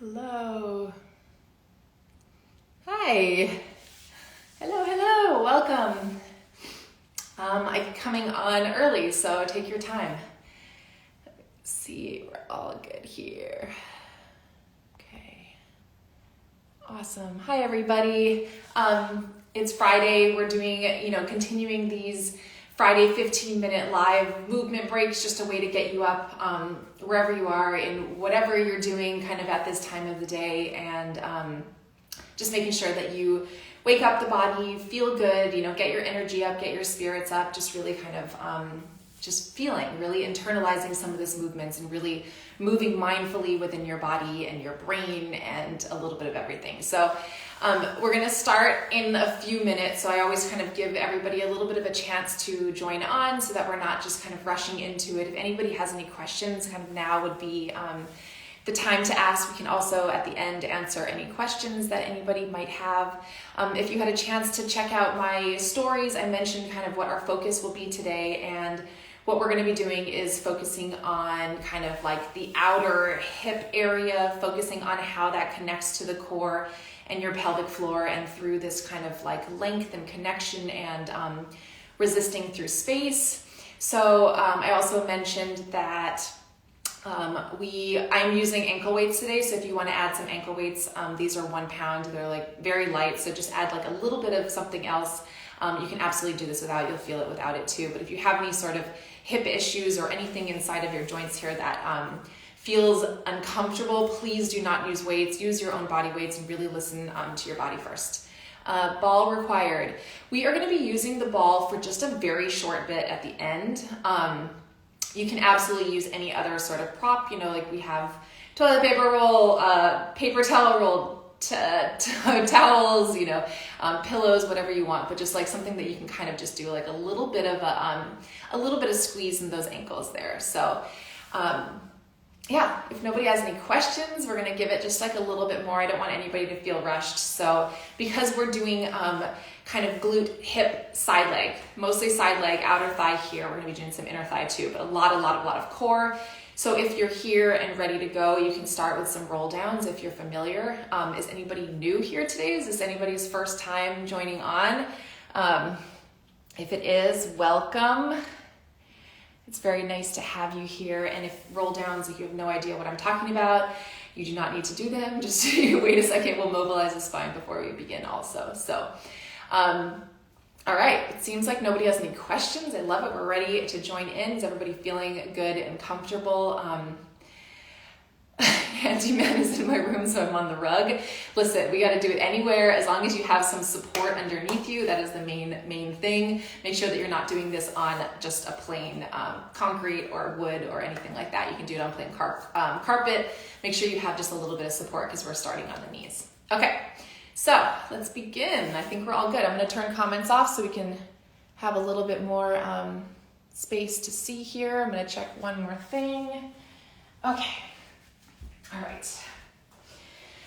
Hello. Hi. Hello. Welcome. I'm coming on early, so take your time. Let's see, we're all good here. Okay. Awesome. Hi, everybody. It's Friday. We're doing, continuing these Friday 15-minute live movement breaks, just a way to get you up wherever you are in whatever you're doing kind of at this time of the day, and just making sure that you wake up the body, feel good, get your energy up, get your spirits up, just really kind of just feeling, really internalizing some of these movements and really moving mindfully within your body and your brain and a little bit of everything. So we're going to start in a few minutes. So I always kind of give everybody a little bit of a chance to join on so that we're not just kind of rushing into it. If anybody has any questions, kind of now would be the time to ask. We can also at the end answer any questions that anybody might have. If you had a chance to check out my stories, I mentioned kind of what our focus will be today, and what we're going to be doing is focusing on kind of like the outer hip area, focusing on how that connects to the core and your pelvic floor, and through this kind of like length and connection and resisting through space. So I also mentioned that I'm using ankle weights today, so if you want to add some ankle weights, these are 1 pound. They're like very light, so just add like a little bit of something else. You can absolutely do this without, you'll feel it without it too. But if you have any sort of hip issues or anything inside of your joints here that feels uncomfortable, please do not use weights. Use your own body weights and really listen to your body first. Ball required. We are going to be using the ball for just a very short bit at the end. You can absolutely use any other sort of prop, like we have toilet paper roll, paper towel roll, towels, pillows, whatever you want, but just like something that you can kind of just do like a little bit of squeeze in those ankles there. So, if nobody has any questions, we're going to give it just like a little bit more. I don't want anybody to feel rushed. So because we're doing kind of glute, hip, side leg, mostly side leg, outer thigh here. We're going to be doing some inner thigh too, but a lot of core. So if you're here and ready to go, you can start with some roll downs if you're familiar. Is anybody new here today? Is this anybody's first time joining on? If it is, welcome. It's very nice to have you here. And if roll downs, if you have no idea what I'm talking about, you do not need to do them. Just wait a second, we'll mobilize the spine before we begin also. So, all right, it seems like nobody has any questions. I love it. We're ready to join in. Is everybody feeling good and comfortable? Handyman is in my room, so I'm on the rug. Listen, we got to do it anywhere as long as you have some support underneath you. That is the main thing. Make sure that you're not doing this on just a plain concrete or wood or anything like that. You can do it on plain carpet. Make sure you have just a little bit of support because we're starting on the knees. Okay, so let's begin. I think we're all good. I'm going to turn comments off so we can have a little bit more space to see here. I'm going to check one more thing. Okay. All right,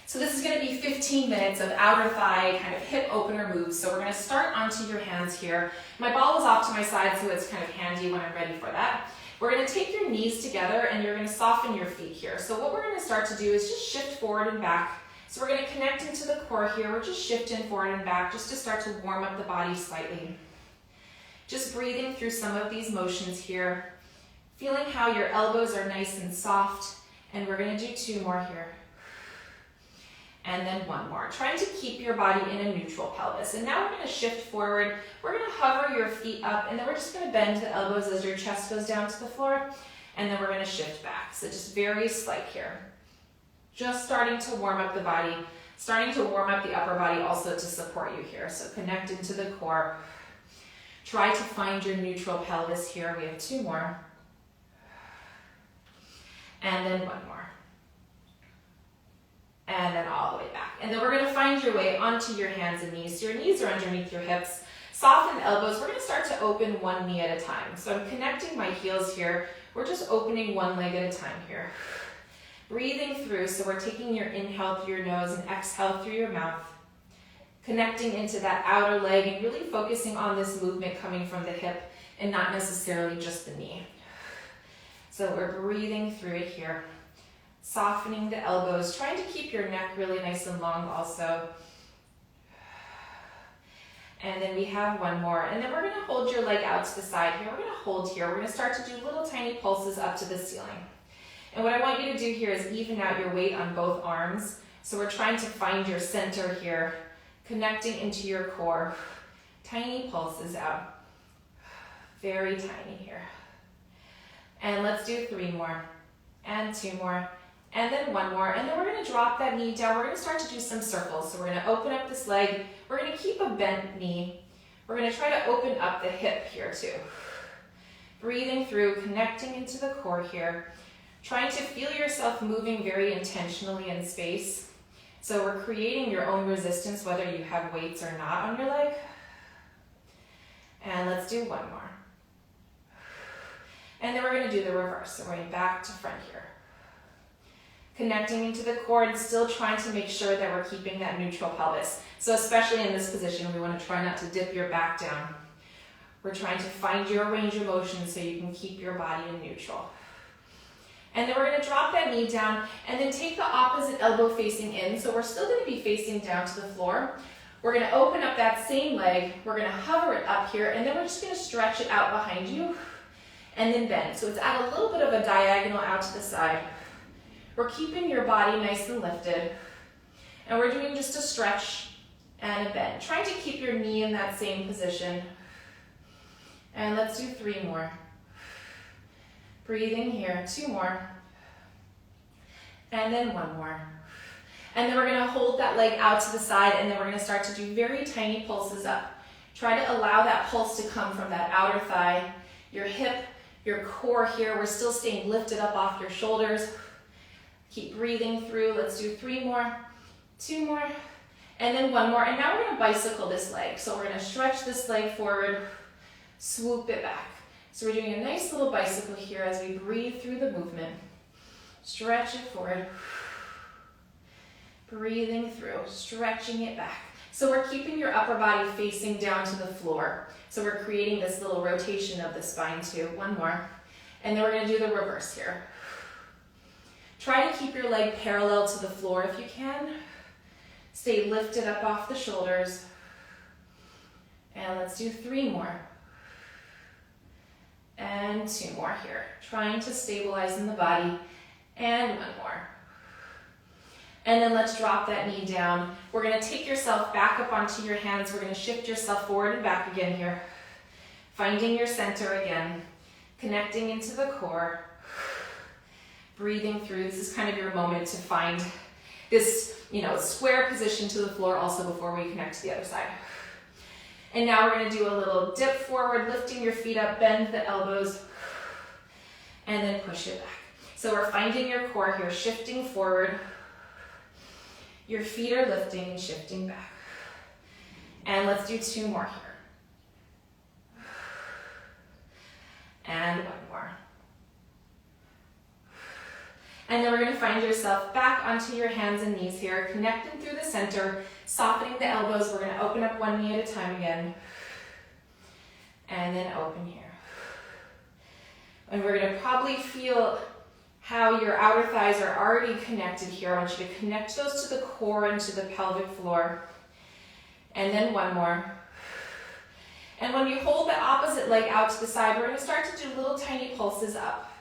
so this is going to be 15 minutes of outer thigh kind of hip opener moves. So we're going to start onto your hands here. My ball is off to my side, so it's kind of handy when I'm ready for that. We're going to take your knees together and you're going to soften your feet here. So what we're going to start to do is just shift forward and back. So we're going to connect into the core here. We're just shifting forward and back just to start to warm up the body slightly. Just breathing through some of these motions here. Feeling how your elbows are nice and soft. And we're going to do 2 more here. And then 1 more. Trying to keep your body in a neutral pelvis. And now we're going to shift forward. We're going to hover your feet up, and then we're just going to bend the elbows as your chest goes down to the floor. And then we're going to shift back. So just very slight here. Just starting to warm up the body. Starting to warm up the upper body also to support you here. So connect into the core. Try to find your neutral pelvis here. We have 2 more. And then 1 more. And then all the way back. And then we're going to find your way onto your hands and knees. So your knees are underneath your hips. Soften the elbows. We're going to start to open 1 knee at a time. So I'm connecting my heels here. We're just opening 1 leg at a time here. Breathing through. So we're taking your inhale through your nose and exhale through your mouth. Connecting into that outer leg and really focusing on this movement coming from the hip and not necessarily just the knee. So we're breathing through it here. Softening the elbows, trying to keep your neck really nice and long also. And then we have one more. And then we're gonna hold your leg out to the side here. We're gonna hold here. We're gonna start to do little tiny pulses up to the ceiling. And what I want you to do here is even out your weight on both arms. So we're trying to find your center here, connecting into your core. Tiny pulses out. Very tiny here. And let's do 3 more. And 2 more. And then 1 more. And then we're going to drop that knee down. We're going to start to do some circles. So we're going to open up this leg. We're going to keep a bent knee. We're going to try to open up the hip here too. Breathing through, connecting into the core here. Trying to feel yourself moving very intentionally in space. So we're creating your own resistance, whether you have weights or not on your leg. And let's do 1 more. And then we're going to do the reverse. So we're going back to front here. Connecting into the core and still trying to make sure that we're keeping that neutral pelvis. So especially in this position, we want to try not to dip your back down. We're trying to find your range of motion so you can keep your body in neutral. And then we're going to drop that knee down and then take the opposite elbow facing in. So we're still going to be facing down to the floor. We're going to open up that same leg. We're going to hover it up here and then we're just going to stretch it out behind you and then bend. So it's at a little bit of a diagonal out to the side. We're keeping your body nice and lifted. And we're doing just a stretch and a bend. Trying to keep your knee in that same position. And let's do 3 more. Breathing here, 2 more. And then 1 more. And then we're going to hold that leg out to the side and then we're going to start to do very tiny pulses up. Try to allow that pulse to come from that outer thigh, your hip, your core here. We're still staying lifted up off your shoulders. Keep breathing through. Let's do 3 more, 2 more, and then 1 more. And now we're going to bicycle this leg. So we're going to stretch this leg forward, swoop it back. So we're doing a nice little bicycle here as we breathe through the movement. Stretch it forward. Breathing through, stretching it back. So we're keeping your upper body facing down to the floor. So we're creating this little rotation of the spine too. 1 more. And then we're going to do the reverse here. Try to keep your leg parallel to the floor if you can. Stay lifted up off the shoulders. And let's do 3 more. And 2 more here. Trying to stabilize in the body. And 1 more. And then let's drop that knee down. We're going to take yourself back up onto your hands. We're going to shift yourself forward and back again here. Finding your center again. Connecting into the core. Breathing through. This is kind of your moment to find this, square position to the floor also before we connect to the other side. And now we're going to do a little dip forward, lifting your feet up, bend the elbows, and then push it back. So we're finding your core here, shifting forward. Your feet are lifting and shifting back. And let's do 2 more here. And 1 more. And then we're going to find yourself back onto your hands and knees here, connecting through the center, softening the elbows. We're going to open up 1 knee at a time again. And then open here. And we're going to probably feel how your outer thighs are already connected here. I want you to connect those to the core and to the pelvic floor. And then 1 more. And when you hold the opposite leg out to the side, we're going to start to do little tiny pulses up.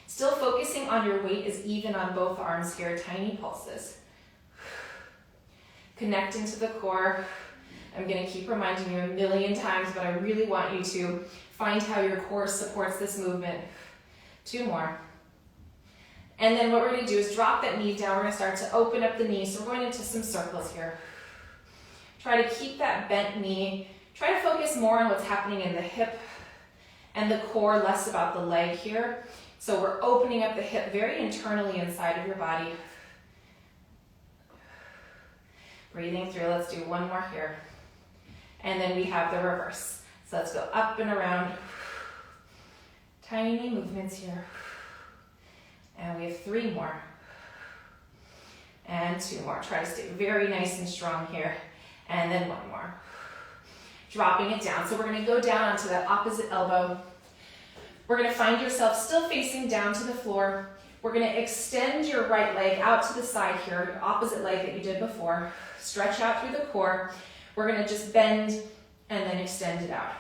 Still focusing on your weight is even on both arms here, tiny pulses. Connecting to the core. I'm going to keep reminding you a million times, but I really want you to find how your core supports this movement. 2 more. And then what we're going to do is drop that knee down. We're going to start to open up the knee. So we're going into some circles here. Try to keep that bent knee. Try to focus more on what's happening in the hip and the core, less about the leg here. So we're opening up the hip very internally inside of your body. Breathing through. Let's do 1 more here. And then we have the reverse. So let's go up and around. Tiny movements here. And we have 3 more. And 2 more. Try to stay very nice and strong here. And then 1 more. Dropping it down. So we're going to go down onto that opposite elbow. We're going to find yourself still facing down to the floor. We're gonna extend your right leg out to the side here, your opposite leg that you did before. Stretch out through the core. We're gonna just bend and then extend it out.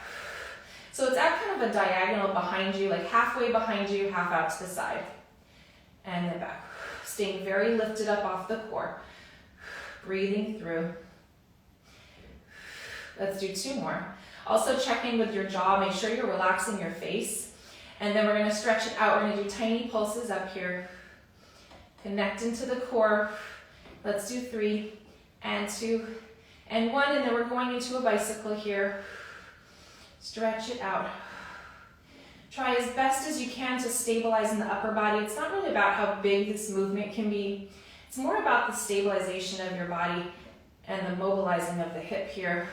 So it's at kind of a diagonal behind you, like halfway behind you, half out to the side. And then back. Staying very lifted up off the core. Breathing through. Let's do 2 more. Also checking with your jaw, make sure you're relaxing your face. And then we're gonna stretch it out. We're gonna do tiny pulses up here. Connect into the core. Let's do 3 and 2 and 1, and then we're going into a bicycle here. Stretch it out. Try as best as you can to stabilize in the upper body. It's not really about how big this movement can be. It's more about the stabilization of your body and the mobilizing of the hip here.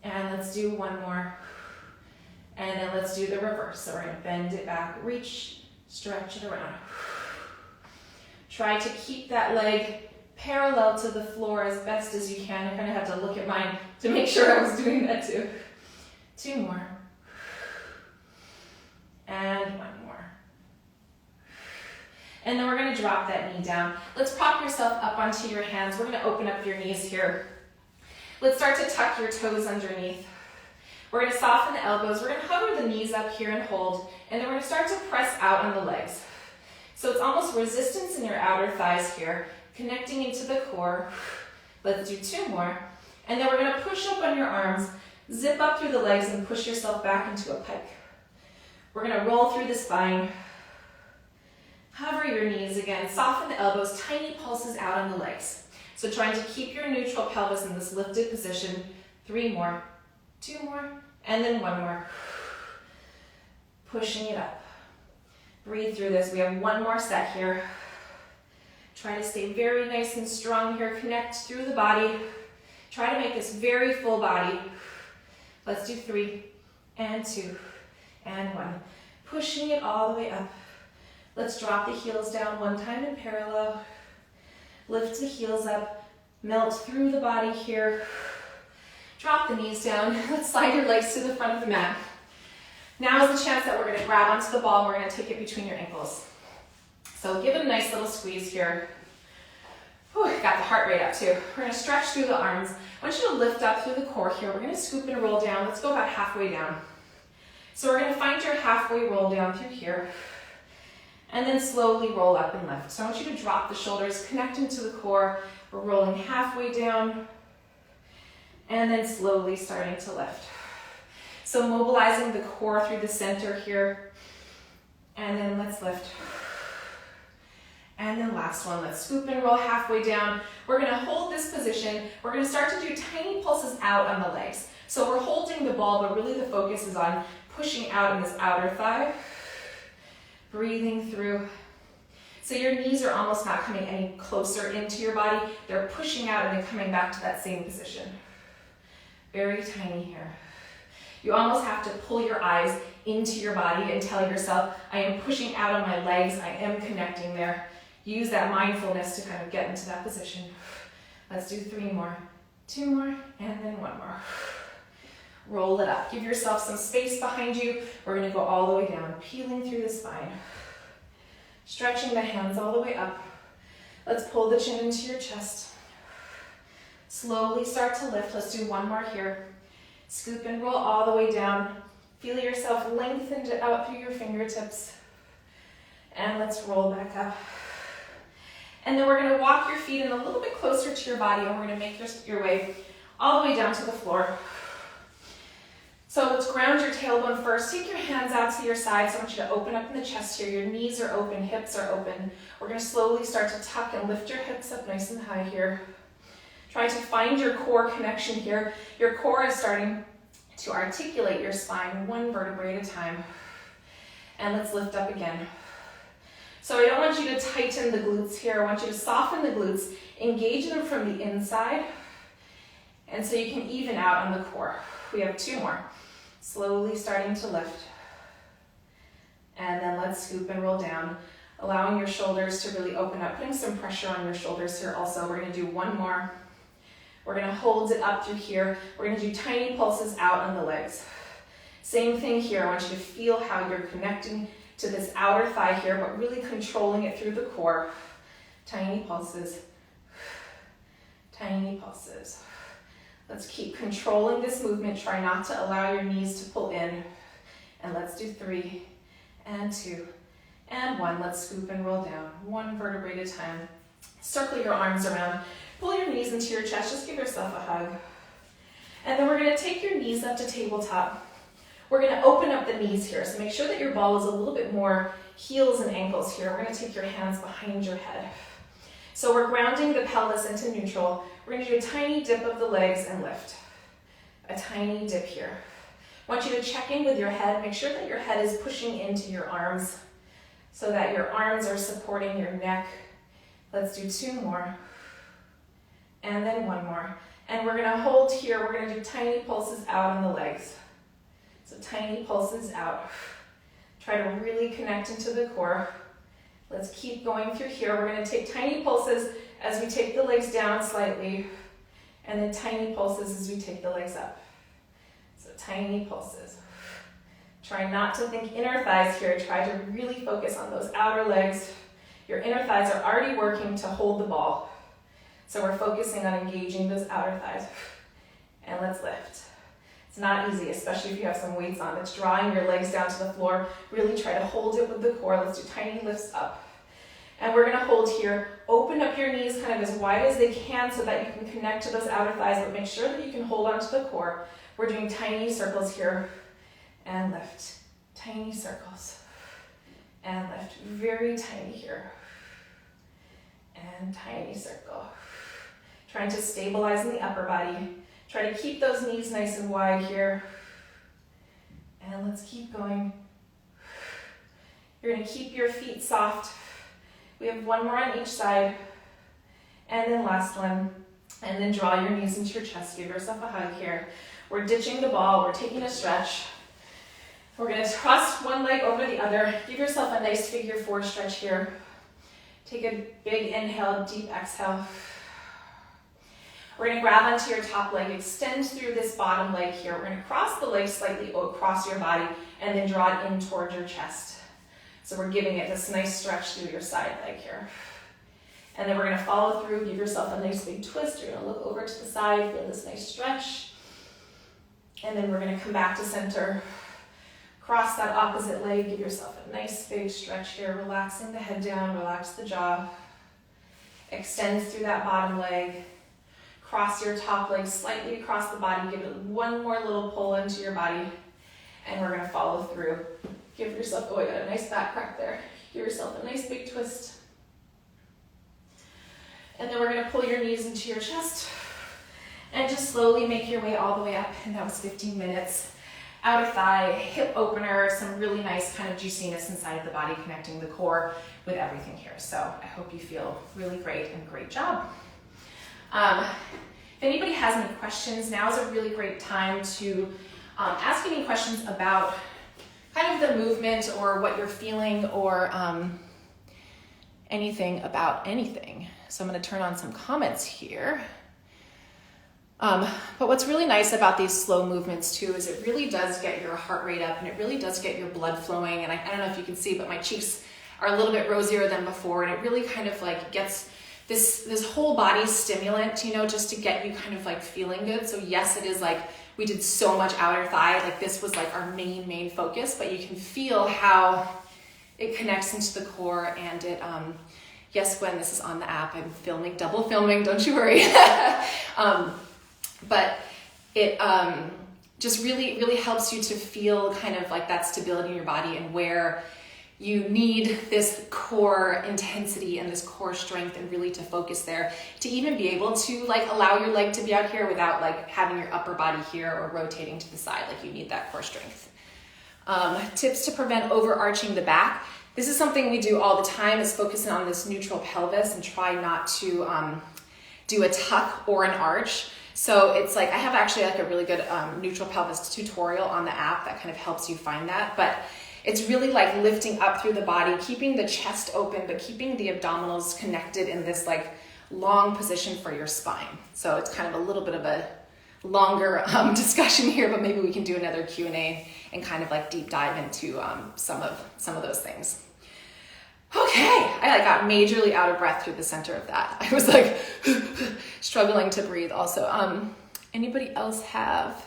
And let's do 1 more. And then let's do the reverse. So we're gonna bend it back, reach, stretch it around. Try to keep that leg parallel to the floor as best as you can. I kind of have to look at mine to make sure I was doing that too. 2 more. And 1 more. And then we're gonna drop that knee down. Let's prop yourself up onto your hands. We're gonna open up your knees here. Let's start to tuck your toes underneath. We're gonna soften the elbows. We're gonna hover the knees up here and hold. And then we're gonna start to press out on the legs. So it's almost resistance in your outer thighs here, connecting into the core. Let's do 2 more. And then we're gonna push up on your arms, zip up through the legs and push yourself back into a pike. We're gonna roll through the spine. Hover your knees again, soften the elbows, tiny pulses out on the legs. So trying to keep your neutral pelvis in this lifted position. 3 more, 2 more, and then 1 more. Pushing it up. Breathe through this. We have 1 more set here. Try to stay very nice and strong here. Connect through the body. Try to make this very full body. Let's do 3 and 2 and 1. Pushing it all the way up. Let's drop the heels down 1 time in parallel. Lift the heels up. Melt through the body here. Drop the knees down. Let's slide your legs to the front of the mat. Now is the chance that we're going to grab onto the ball and we're going to take it between your ankles. So give it a nice little squeeze here. Whew, got the heart rate up too. We're going to stretch through the arms. I want you to lift up through the core here. We're going to scoop and roll down. Let's go about halfway down. So we're going to find your halfway roll down through here. And then slowly roll up and lift. So I want you to drop the shoulders, connect into the core. We're rolling halfway down. And then slowly starting to lift. So mobilizing the core through the center here. And then let's lift. And then last one, let's scoop and roll halfway down. We're gonna hold this position. We're gonna start to do tiny pulses out on the legs. So we're holding the ball, but really the focus is on pushing out in this outer thigh. Breathing through. So your knees are almost not coming any closer into your body. They're pushing out and then coming back to that same position. Very tiny here. You almost have to pull your eyes into your body and tell yourself, I am pushing out on my legs, I am connecting there. Use that mindfulness to kind of get into that position. Let's do 3 more, 2 more, and then 1 more. Roll it up. Give yourself some space behind you. We're going to go all the way down, peeling through the spine. Stretching the hands all the way up. Let's pull the chin into your chest. Slowly start to lift. Let's do 1 more here. Scoop and roll all the way down. Feel yourself lengthened out through your fingertips. And let's roll back up. And then we're going to walk your feet in a little bit closer to your body, and we're going to make your way all the way down to the floor. So let's ground your tailbone first. Take your hands out to your sides. I want you to open up in the chest here. Your knees are open, hips are open. We're going to slowly start to tuck and lift your hips up nice and high here. Try to find your core connection here. Your core is starting to articulate your spine 1 vertebrae at a time. And let's lift up again. So I don't want you to tighten the glutes here. I want you to soften the glutes, engage them from the inside, and so you can even out on the core. We have 2 more. Slowly starting to lift. And then let's scoop and roll down, allowing your shoulders to really open up, putting some pressure on your shoulders here also. We're going to do 1 more. We're going to hold it up through here. We're going to do tiny pulses out on the legs. Same thing here. I want you to feel how you're connecting to this outer thigh here, but really controlling it through the core. Tiny pulses, tiny pulses. Let's keep controlling this movement. Try not to allow your knees to pull in. And let's do 3 and 2 and 1. Let's scoop and roll down, 1 vertebrae at a time. Circle your arms around. Pull your knees into your chest. Just give yourself a hug. And then we're going to take your knees up to tabletop. We're going to open up the knees here. So make sure that your ball is a little bit more heels and ankles here. We're going to take your hands behind your head. So we're grounding the pelvis into neutral. We're going to do a tiny dip of the legs and lift. A tiny dip here. I want you to check in with your head. Make sure that your head is pushing into your arms so that your arms are supporting your neck. Let's do 2 more. And then 1 more. And we're going to hold here. We're going to do tiny pulses out on the legs. So tiny pulses out. Try to really connect into the core. Let's keep going through here. We're going to take tiny pulses as we take the legs down slightly, and then tiny pulses as we take the legs up. So tiny pulses. Try not to think inner thighs here. Try to really focus on those outer legs. Your inner thighs are already working to hold the ball. So we're focusing on engaging those outer thighs. And let's lift. It's not easy, especially if you have some weights on. It's drawing your legs down to the floor. Really try to hold it with the core. Let's do tiny lifts up. And we're going to hold here. Open up your knees kind of as wide as they can so that you can connect to those outer thighs, but make sure that you can hold onto the core. We're doing tiny circles here. And lift. Tiny circles. And lift. Very tiny here. And tiny circle. Trying to stabilize in the upper body. Try to keep those knees nice and wide here. And let's keep going. You're going to keep your feet soft. We have 1 more on each side. And then last one. And then draw your knees into your chest. Give yourself a hug here. We're ditching the ball. We're taking a stretch. We're going to cross one leg over the other. Give yourself a nice figure 4 stretch here. Take a big inhale, deep exhale. We're going to grab onto your top leg, extend through this bottom leg here. We're going to cross the leg slightly across your body and then draw it in towards your chest. So we're giving it this nice stretch through your side leg here. And then we're going to follow through, give yourself a nice big twist. You're going to look over to the side, feel this nice stretch. And then we're going to come back to center. Cross that opposite leg, give yourself a nice big stretch here, relaxing the head down, relax the jaw. Extend through that bottom leg. Cross your top leg slightly across the body. Give it 1 more little pull into your body. And we're going to follow through. Give yourself, oh, I got a nice back crack there. Give yourself a nice big twist. And then we're going to pull your knees into your chest. And just slowly make your way all the way up. And that was 15 minutes. Outer thigh, hip opener, some really nice kind of juiciness inside of the body, connecting the core with everything here. So I hope you feel really great and great job. If anybody has any questions, now is a really great time to ask any questions about kind of the movement or what you're feeling or anything about anything. So I'm going to turn on some comments here. But what's really nice about these slow movements too is it really does get your heart rate up and it really does get your blood flowing. And I don't know if you can see, but my cheeks are a little bit rosier than before, and it really kind of like gets this whole body stimulant, you know, just to get you kind of like feeling good. So yes, it is like we did so much outer thigh, like this was like our main focus, but you can feel how it connects into the core. And it yes, Gwen, this is on the app. I'm filming, double filming, don't you worry. But it just really helps you to feel kind of like that stability in your body and where you need this core intensity and this core strength and really to focus there to even be able to like allow your leg to be out here without like having your upper body here or rotating to the side. Like you need that core strength. Tips to prevent overarching the back. This is something we do all the time, is focusing on this neutral pelvis and try not to do a tuck or an arch. So it's like, I have actually like a really good neutral pelvis tutorial on the app that kind of helps you find that. But it's really like lifting up through the body, keeping the chest open, but keeping the abdominals connected in this like long position for your spine. So it's kind of a little bit of a longer discussion here, but maybe we can do another Q&A and kind of like deep dive into some of those things. Okay, I like got majorly out of breath through the center of that. I was like struggling to breathe also. Anybody else have,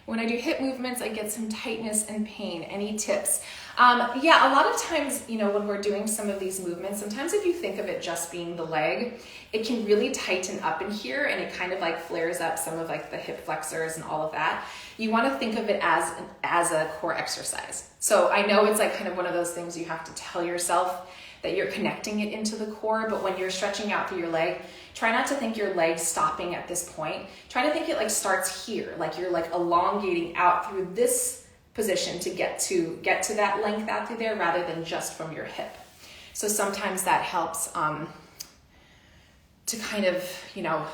when I do hip movements, I get some tightness and pain. Any tips? Yeah, a lot of times, you know, when we're doing some of these movements, sometimes if you think of it just being the leg, it can really tighten up in here and it kind of like flares up some of like the hip flexors and all of that. You want to think of it as a core exercise. So I know it's like kind of one of those things you have to tell yourself that you're connecting it into the core, but when you're stretching out through your leg, try not to think your leg stopping at this point. Try to think it like starts here, like you're like elongating out through this position to get to that length out through there rather than just from your hip. So sometimes that helps to kind of, you know,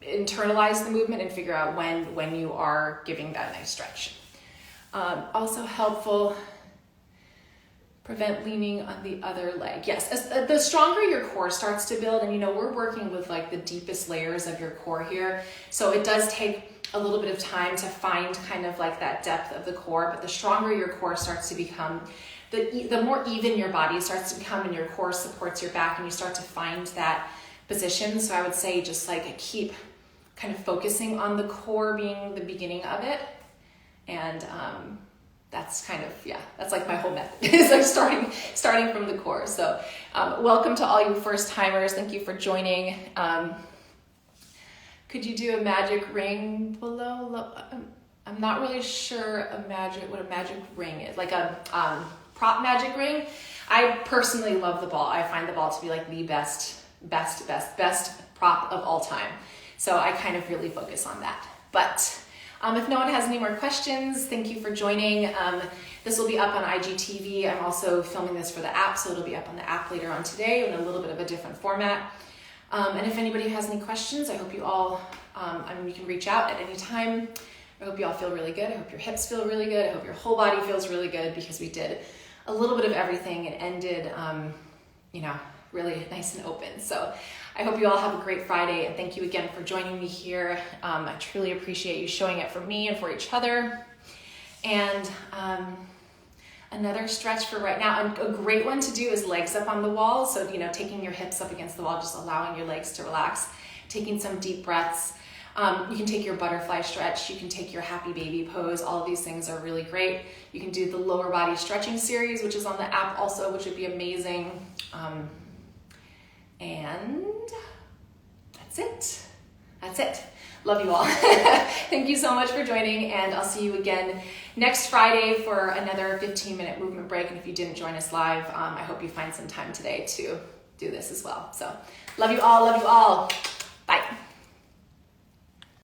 internalize the movement and figure out when you are giving that nice stretch. Also helpful, prevent leaning on the other leg. Yes, as the stronger your core starts to build, and you know, we're working with like the deepest layers of your core here. So it does take a little bit of time to find kind of like that depth of the core, but the stronger your core starts to become, the more even your body starts to become and your core supports your back and you start to find that position. So I would say just like keep kind of focusing on the core being the beginning of it. And that's kind of, yeah, that's like my whole method is like starting from the core. So welcome to all you first timers. Thank you for joining. Could you do a magic ring below? I'm not really sure what a magic ring is. Like a prop magic ring. I personally love the ball. I find the ball to be like the best prop of all time. So I kind of really focus on that. But if no one has any more questions, thank you for joining. This will be up on IGTV. I'm also filming this for the app, so it'll be up on the app later on today in a little bit of a different format. And if anybody has any questions, I hope you all, you can reach out at any time. I hope you all feel really good. I hope your hips feel really good. I hope your whole body feels really good because we did a little bit of everything and ended, really nice and open. So I hope you all have a great Friday and thank you again for joining me here. I truly appreciate you showing it for me and for each other. And another stretch for right now, a great one to do is legs up on the wall. So, you know, taking your hips up against the wall, just allowing your legs to relax, taking some deep breaths. You can take your butterfly stretch, you can take your happy baby pose. All of these things are really great. You can do the lower body stretching series, which is on the app also, which would be amazing. And that's it. Love you all. Thank you so much for joining, and I'll see you again next Friday for another 15-minute movement break. And if you didn't join us live, I hope you find some time today to do this as well. So love you all. Bye.